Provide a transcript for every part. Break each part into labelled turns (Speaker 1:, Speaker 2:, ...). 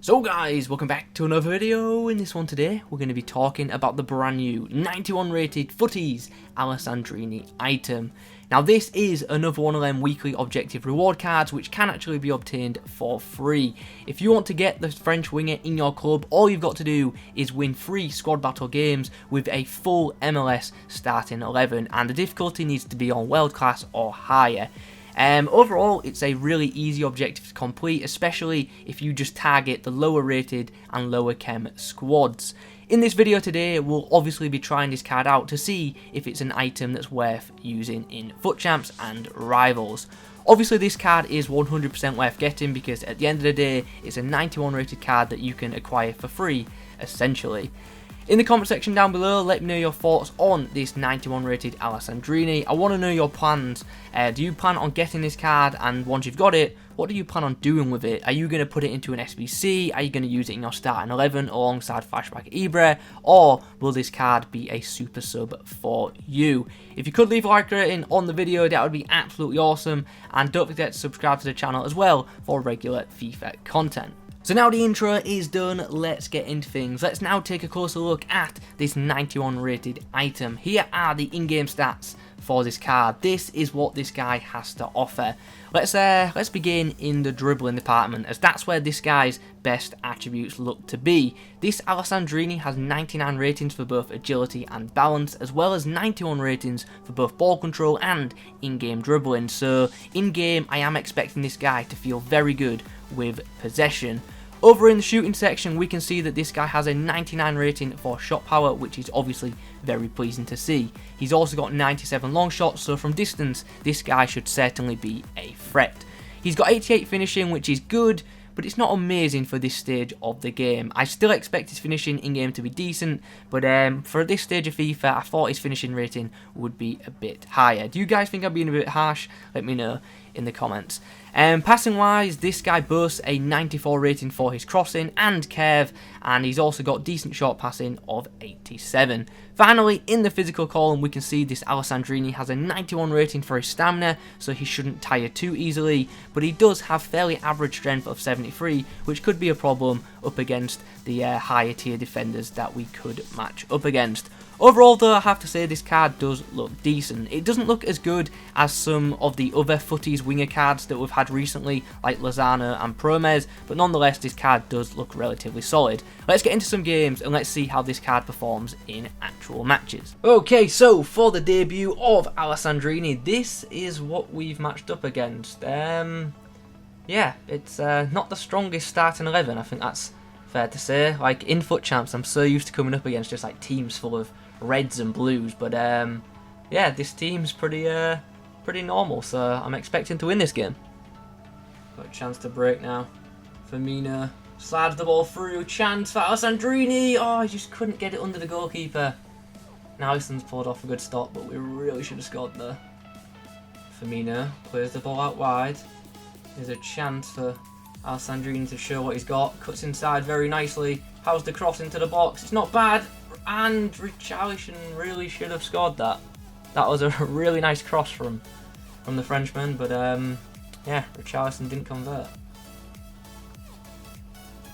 Speaker 1: So guys, welcome back to another video. In this one today, we're going to be talking about the brand new 91 rated Futties Alessandrini item. Now this is another one of them weekly objective reward cards which can actually be obtained for free. If you want to get the French winger in your club, all you've got to do is win 3 squad battle games with a full MLS starting 11, and the difficulty needs to be on world class or higher. Overall, it's a really easy objective to complete, especially if you just target the lower rated and lower chem squads. In this video today, we'll obviously be trying this card out to see if it's an item that's worth using in FUT Champs and Rivals. Obviously this card is 100% worth getting because at the end of the day, it's a 91 rated card that you can acquire for free, essentially. In the comment section down below, let me know your thoughts on this 91 rated Alessandrini. I want to know your plans. Do you plan on getting this card, and once you've got it, what do you plan on doing with it? Are you going to put it into an SBC? Are you going to use it in your starting 11 alongside Flashback Ibra? Or will this card be a super sub for you? If you could leave a like rating on the video, that would be absolutely awesome. And don't forget to subscribe to the channel as well for regular FIFA content. So now the intro is done, let's get into things. Let's now take a closer look at this 91 rated item. Here are the in-game stats for this card. This is what this guy has to offer. Let's begin in the dribbling department, as that's where this guy's best attributes look to be. This Alessandrini has 99 ratings for both agility and balance, as well as 91 ratings for both ball control and in-game dribbling. So in-game, I am expecting this guy to feel very good with possession. Over in the shooting section, we can see that this guy has a 99 rating for shot power, which is obviously very pleasing to see. He's also got 97 long shots, so from distance, this guy should certainly be a threat. He's got 88 finishing, which is good, but it's not amazing for this stage of the game. I still expect his finishing in-game to be decent, but for this stage of FIFA, I thought his finishing rating would be a bit higher. Do you guys think I'm being a bit harsh? Let me know in the comments. Passing wise, this guy boasts a 94 rating for his crossing and curve, and he's also got decent short passing of 87. Finally, in the physical column, we can see this Alessandrini has a 91 rating for his stamina, so he shouldn't tire too easily, but he does have fairly average strength of 73, which could be a problem up against the higher tier defenders that we could match up against. Overall though, I have to say this card does look decent. It doesn't look as good as some of the other Futties winger cards that we've had recently, like Lozano and Promes, but nonetheless this card does look relatively solid. Let's get into some games and let's see how this card performs in actual matches. Okay, so for the debut of Alessandrini, this is what we've matched up against. Yeah, it's not the strongest starting 11, I think that's fair to say. Like in FUT Champs, I'm so used to coming up against just like teams full of reds and blues, but yeah, this team's pretty normal, so I'm expecting to win this game. Got a chance to break now. Firmino slides the ball through, chance for Alessandrini. Oh, he just couldn't get it under the goalkeeper. Now Alisson's pulled off a good stop, but we really should have scored there. Firmino plays the ball out wide. There's a chance for Alessandrini to show what he's got. Cuts inside very nicely. How's the cross into the box? It's not bad. And Richarlison really should have scored that. That was a really nice cross from the Frenchman, but yeah, Richarlison didn't convert.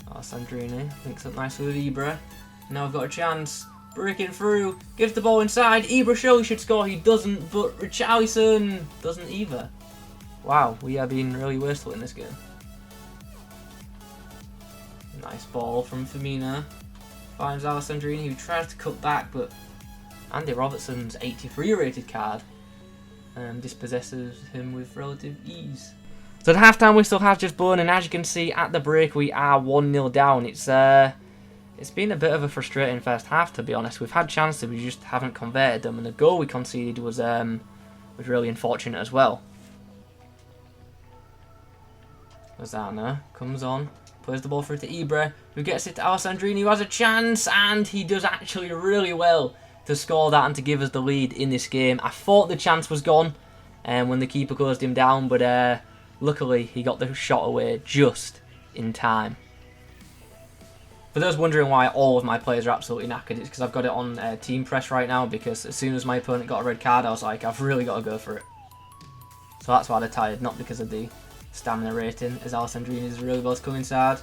Speaker 1: Alessandrini links up nicely with Ibra. Now I've got a chance. Breaking through. Gives the ball inside. Ibra surely should score. He doesn't, but Richarlison doesn't either. Wow, we are being really wasteful in this game. Nice ball from Firmino. Finds Alessandrini, who tries to cut back, but Andy Robertson's 83 rated card dispossesses him with relative ease. So the half-time whistle has just blown, and as you can see at the break, we are 1-0 down. It's been a bit of a frustrating first half, to be honest. We've had chances, we just haven't converted them, and the goal we conceded was really unfortunate as well. Lozano comes on. Plays the ball through to Ibra, who gets it to Alessandrini, who has a chance, and he does actually really well to score that and to give us the lead in this game. I thought the chance was gone when the keeper closed him down, but luckily he got the shot away just in time. For those wondering why all of my players are absolutely knackered, it's because I've got it on team press right now, because as soon as my opponent got a red card, I was like, I've really got to go for it. So that's why they're tired, not because of the stamina rating, as Alessandrini is really well to come inside.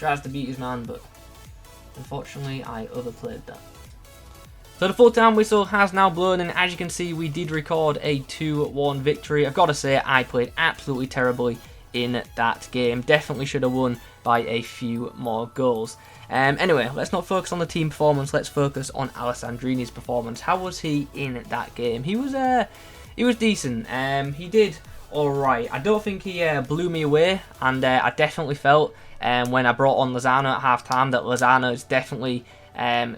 Speaker 1: tries to beat his man, but unfortunately I overplayed that. So the full-time whistle has now blown, and as you can see, we did record a 2-1 victory. I've got to say, I played absolutely terribly in that game. Definitely should have won by a few more goals. Anyway, let's not focus on the team performance. Let's focus on Alessandrini's performance. How was he in that game? He was decent. He did all right. I don't think he blew me away, and I definitely felt when I brought on Lozano at half-time that Lozano is definitely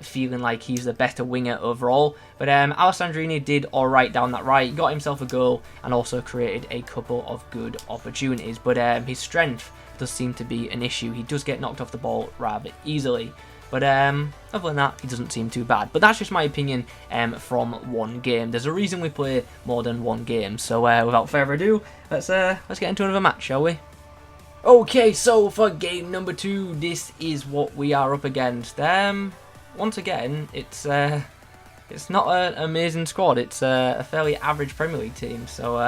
Speaker 1: feeling like he's the better winger overall. But Alessandrini did alright down that right, got himself a goal and also created a couple of good opportunities. But his strength does seem to be an issue. He does get knocked off the ball rather easily. But other than that, he doesn't seem too bad. But that's just my opinion from one game. There's a reason we play more than one game. So without further ado, let's get into another match, shall we? Okay, so for game number 2, this is what we are up against. Once again, it's not an amazing squad. It's a fairly average Premier League team. So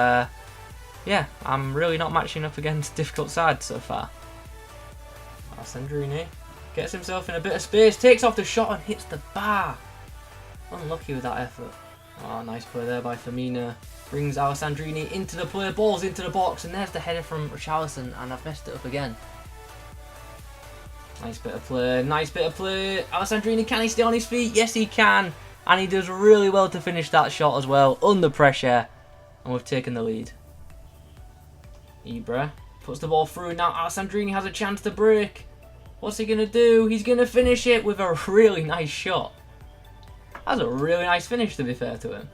Speaker 1: yeah, I'm really not matching up against difficult sides so far. Alessandrini gets himself in a bit of space, takes off the shot and hits the bar. Unlucky with that effort. Oh, nice play there by Firmino. Brings Alessandrini into the play, balls into the box, and there's the header from Richarlison, and I've messed it up again. Nice bit of play, nice bit of play. Alessandrini, can he stay on his feet? Yes, he can. And he does really well to finish that shot as well, under pressure. And we've taken the lead. Ibra puts the ball through. Now Alessandrini has a chance to break. What's he going to do? He's going to finish it with a really nice shot. That's a really nice finish, to be fair to him.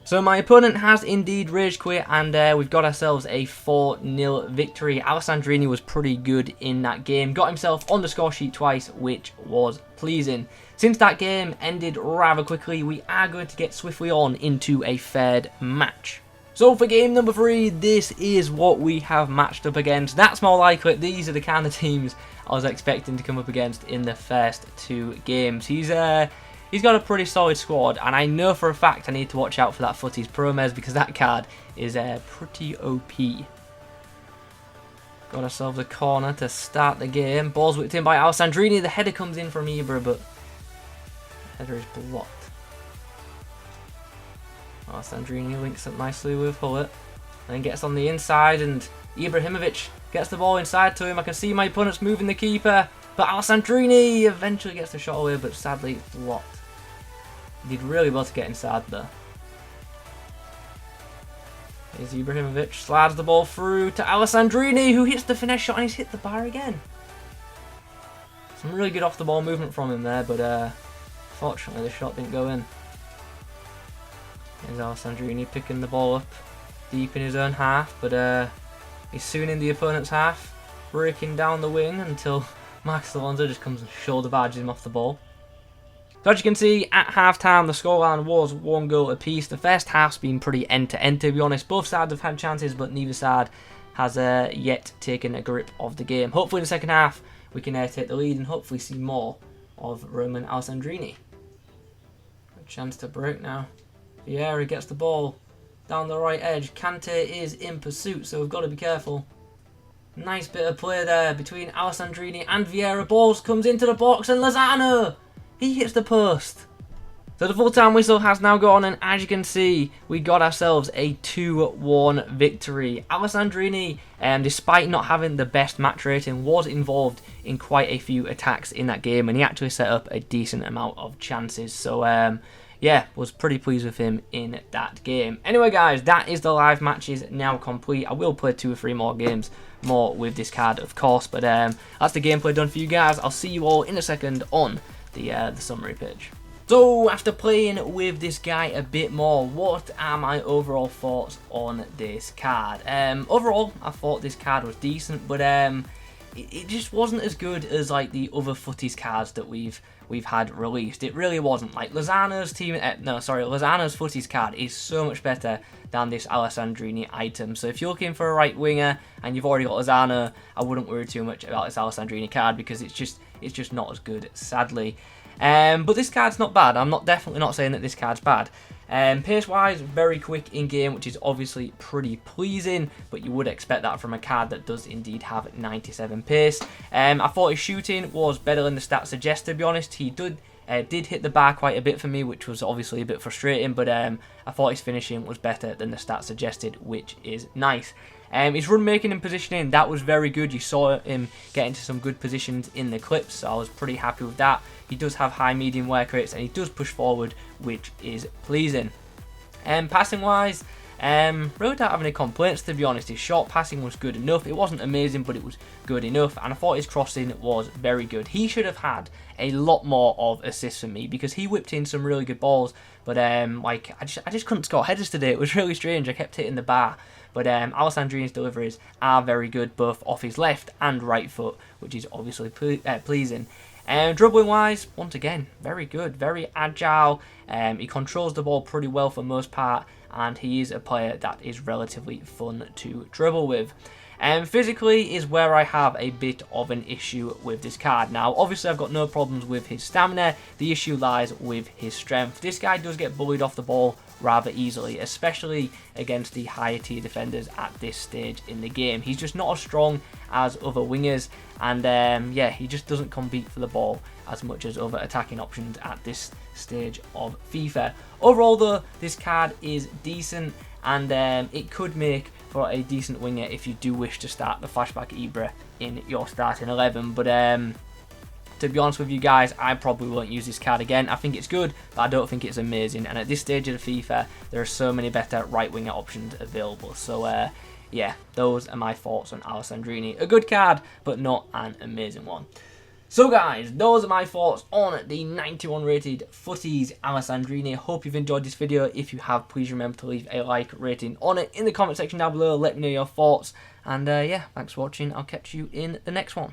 Speaker 1: So my opponent has indeed rage quit, and we've got ourselves a 4-0 victory. Alessandrini was pretty good in that game. Got himself on the score sheet twice, which was pleasing. Since that game ended rather quickly, we are going to get swiftly on into a third match. So for game number 3, this is what we have matched up against. That's more like it. These are the kind of teams I was expecting to come up against in the first 2 games. He's got a pretty solid squad, and I know for a fact I need to watch out for that Futties Promez because that card is pretty OP. Got ourselves a corner to start the game. Ball's whipped in by Alessandrini. The header comes in from Ibra, but the header is blocked. Alessandrini links up nicely with Hullet, and then gets on the inside, and Ibrahimovic gets the ball inside to him. I can see my opponent's moving the keeper, but Alessandrini eventually gets the shot away, but sadly it's blocked. He did really well to get inside there. Here's Ibrahimovic, slides the ball through to Alessandrini, who hits the finesse shot, and he's hit the bar again. Some really good off the ball movement from him there, but fortunately the shot didn't go in. Here's Alessandrini picking the ball up deep in his own half, but he's soon in the opponent's half, breaking down the wing until Marcus Alonso just comes and shoulder barges him off the ball. So as you can see, at half-time, the scoreline was 1 goal apiece. The first half's been pretty end-to-end, to be honest. Both sides have had chances, but neither side has yet taken a grip of the game. Hopefully in the second half, we can take the lead and hopefully see more of Romain Alessandrini. A chance to break now. Vieira gets the ball down the right edge. Kante is in pursuit, so we've got to be careful. Nice bit of play there between Alessandrini and Vieira. Balls comes into the box, and Lozano, he hits the post. So the full-time whistle has now gone, and as you can see, we got ourselves a 2-1 victory. Alessandrini, despite not having the best match rating, was involved in quite a few attacks in that game, and he actually set up a decent amount of chances. So yeah, was pretty pleased with him in that game. Anyway guys, that is the live matches now complete. I will play 2 or 3 more games more with this card, of course, but that's the gameplay done for you guys. I'll see you all in a second on the summary page. So after playing with this guy a bit more, what are my overall thoughts on this card? Overall, I thought this card was decent, but it just wasn't as good as like the other Futties cards that we've had released. It really wasn't. Like Lozano's Lozano's Futties card is so much better than this Alessandrini item. So if you're looking for a right winger and you've already got Lozano, I wouldn't worry too much about this Alessandrini card because it's just not as good, sadly. But this card's not bad. I'm definitely not saying that this card's bad. Pace-wise, very quick in-game, which is obviously pretty pleasing, but you would expect that from a card that does indeed have 97 pace. I thought his shooting was better than the stats suggest, to be honest. He did hit the bar quite a bit for me, which was obviously a bit frustrating, but I thought his finishing was better than the stats suggested, which is nice. His run making and positioning, that was very good. You saw him get into some good positions in the clips, so I was pretty happy with that. He does have high medium work rates and he does push forward, which is pleasing. Passing wise, really don't have any complaints, to be honest. His short passing was good enough. It wasn't amazing, but it was good enough, and I thought his crossing was very good. He should have had a lot more of assists for me because he whipped in some really good balls, but like I just couldn't score headers today. It was really strange. I kept hitting the bar. But Alessandrini's deliveries are very good, both off his left and right foot, which is obviously pleasing. Dribbling wise, once again, very good, very agile. He controls the ball pretty well for most part, and he is a player that is relatively fun to dribble with. Physically is where I have a bit of an issue with this card. Now, obviously I've got no problems with his stamina. The issue lies with his strength. This guy does get bullied off the ball rather easily, especially against the higher tier defenders at this stage in the game. He's just not as strong as other wingers, and yeah, he just doesn't compete for the ball as much as other attacking options at this stage of FIFA. Overall though, this card is decent, and it could make for a decent winger if you do wish to start the Flashback Ibra in your starting 11, but to be honest with you guys, I probably won't use this card again. I think it's good, but I don't think it's amazing. And at this stage of the FIFA, there are so many better right winger options available. So yeah, those are my thoughts on Alessandrini. A good card, but not an amazing one. So guys, those are my thoughts on the 91 rated Futties Alessandrini. Hope you've enjoyed this video. If you have, please remember to leave a like rating on it in the comment section down below. Let me know your thoughts. And yeah, thanks for watching. I'll catch you in the next one.